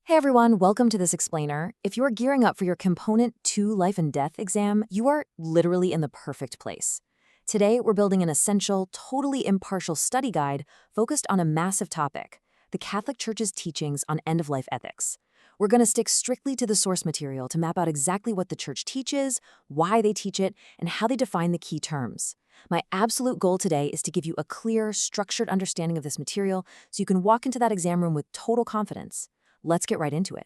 Hey everyone, welcome to this explainer. If you're gearing up for your Component 2 Life and Death exam, you are literally in the perfect place. Today, we're building an essential, totally impartial study guide focused on a massive topic, the Catholic Church's teachings on end-of-life ethics. We're going to stick strictly to the source material to map out exactly what the Church teaches, why they teach it, and how they define the key terms. My absolute goal today is to give you a clear, structured understanding of this material so you can walk into that exam room with total confidence. Let's get right into it.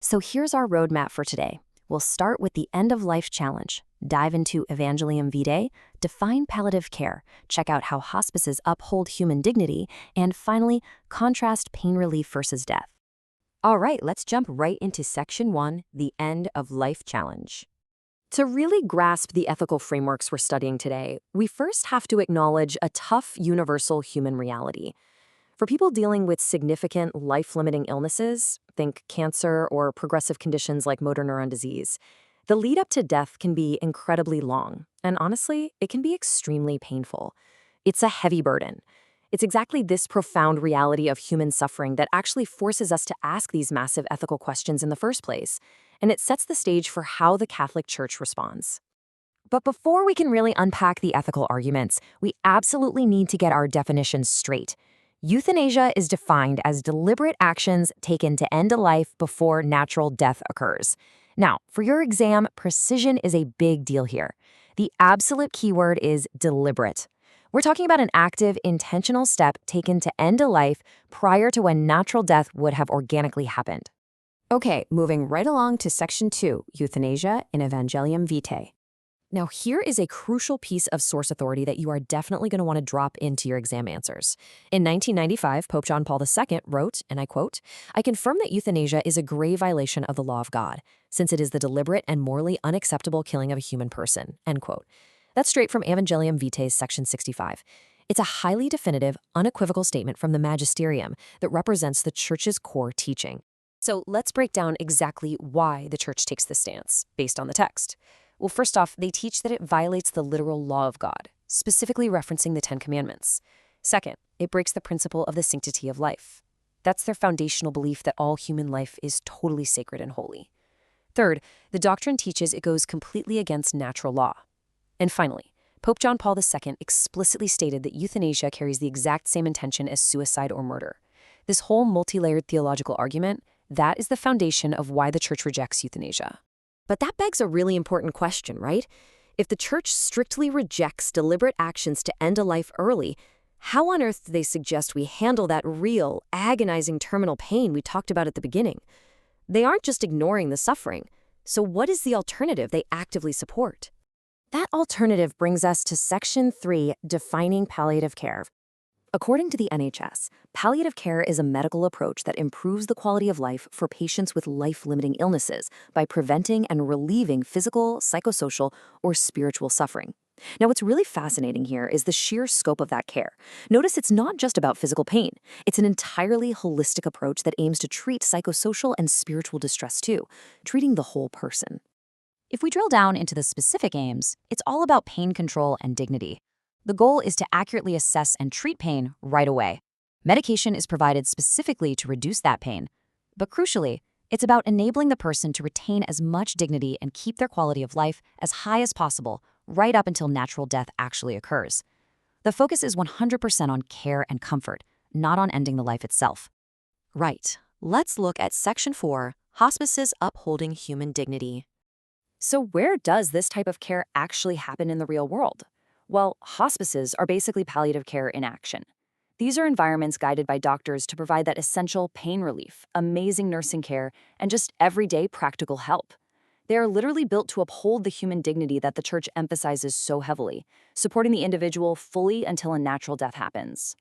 So here's our roadmap for today. We'll start with the end-of-life challenge, dive into Evangelium Vitae, define palliative care, check out how hospices uphold human dignity, and finally, contrast pain relief versus death. All right, let's jump right into Section 1, the end-of-life challenge. To really grasp the ethical frameworks we're studying today, we first have to acknowledge a tough, universal human reality. For people dealing with significant life-limiting illnesses, think cancer or progressive conditions like motor neuron disease, the lead up to death can be incredibly long, and honestly, it can be extremely painful. It's a heavy burden. It's exactly this profound reality of human suffering that actually forces us to ask these massive ethical questions in the first place, and it sets the stage for how the Catholic Church responds. But before we can really unpack the ethical arguments, we absolutely need to get our definitions straight. Euthanasia is defined as deliberate actions taken to end a life before natural death occurs. Now, for your exam, precision is a big deal here. The absolute keyword is deliberate. We're talking about an active, intentional step taken to end a life prior to when natural death would have organically happened. Okay, moving right along to Section 2, Euthanasia in Evangelium Vitae. Now, here is a crucial piece of source authority that you are definitely going to want to drop into your exam answers. In 1995, Pope John Paul II wrote, and I quote, "I confirm that euthanasia is a grave violation of the law of God, since it is the deliberate and morally unacceptable killing of a human person." End quote. That's straight from Evangelium Vitae's section 65. It's a highly definitive, unequivocal statement from the magisterium that represents the Church's core teaching. So let's break down exactly why the Church takes this stance, based on the text. Well, first off, they teach that it violates the literal law of God, specifically referencing the Ten Commandments. Second, it breaks the principle of the sanctity of life. That's their foundational belief that all human life is totally sacred and holy. Third, the doctrine teaches it goes completely against natural law. And finally, Pope John Paul II explicitly stated that euthanasia carries the exact same intention as suicide or murder. This whole multi-layered theological argument, that is the foundation of why the Church rejects euthanasia. But that begs a really important question, right? If the Church strictly rejects deliberate actions to end a life early, how on earth do they suggest we handle that real, agonizing terminal pain we talked about at the beginning? They aren't just ignoring the suffering. So what is the alternative they actively support? That alternative brings us to Section 3, Defining Palliative Care. According to the NHS, palliative care is a medical approach that improves the quality of life for patients with life-limiting illnesses by preventing and relieving physical, psychosocial, or spiritual suffering. Now, what's really fascinating here is the sheer scope of that care. Notice it's not just about physical pain. It's an entirely holistic approach that aims to treat psychosocial and spiritual distress too, treating the whole person. If we drill down into the specific aims, it's all about pain control and dignity. The goal is to accurately assess and treat pain right away. Medication is provided specifically to reduce that pain. But crucially, it's about enabling the person to retain as much dignity and keep their quality of life as high as possible right up until natural death actually occurs. The focus is 100% on care and comfort, not on ending the life itself. Right, let's look at Section 4, Hospices Upholding Human Dignity. So where does this type of care actually happen in the real world? Well, hospices are basically palliative care in action. These are environments guided by doctors to provide that essential pain relief, amazing nursing care, and just everyday practical help. They are literally built to uphold the human dignity that the Church emphasizes so heavily, supporting the individual fully until a natural death happens.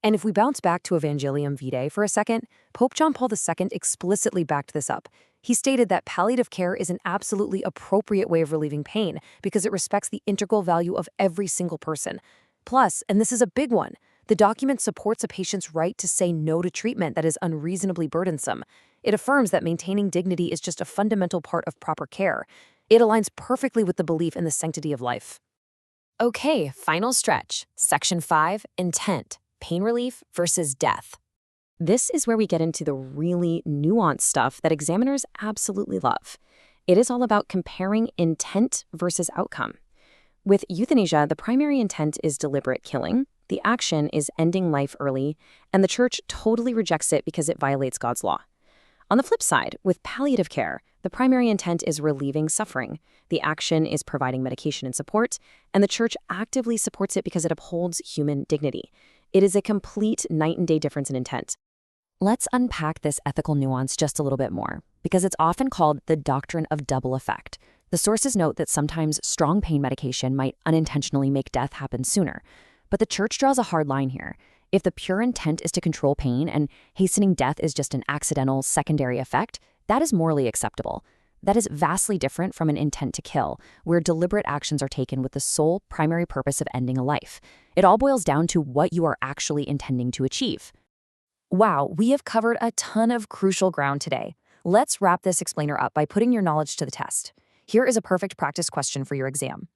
And if we bounce back to Evangelium Vitae for a second, Pope John Paul II explicitly backed this up. He stated that palliative care is an absolutely appropriate way of relieving pain because it respects the integral value of every single person. Plus, and this is a big one, the document supports a patient's right to say no to treatment that is unreasonably burdensome. It affirms that maintaining dignity is just a fundamental part of proper care. It aligns perfectly with the belief in the sanctity of life. Okay, final stretch. Section 5, Intent. Pain relief versus death. This is where we get into the really nuanced stuff that examiners absolutely love. It is all about comparing intent versus outcome. With euthanasia, the primary intent is deliberate killing, the action is ending life early, and the church totally rejects it because it violates God's law. On the flip side, with palliative care, the primary intent is relieving suffering, the action is providing medication and support, and the church actively supports it because it upholds human dignity. It is a complete night and day difference in intent. Let's unpack this ethical nuance just a little bit more, because it's often called the doctrine of double effect. The sources note that sometimes strong pain medication might unintentionally make death happen sooner. But the church draws a hard line here. If the pure intent is to control pain and hastening death is just an accidental secondary effect, that is morally acceptable. That is vastly different from an intent to kill, where deliberate actions are taken with the sole primary purpose of ending a life. It all boils down to what you are actually intending to achieve. Wow, we have covered a ton of crucial ground today. Let's wrap this explainer up by putting your knowledge to the test. Here is a perfect practice question for your exam.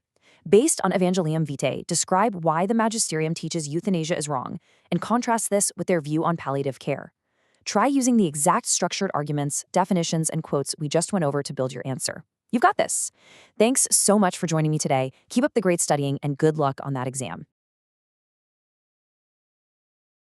Based on Evangelium Vitae, describe why the magisterium teaches euthanasia is wrong, and contrast this with their view on palliative care. Try using the exact structured arguments, definitions, and quotes we just went over to build your answer. You've got this. Thanks so much for joining me today. Keep up the great studying and good luck on that exam.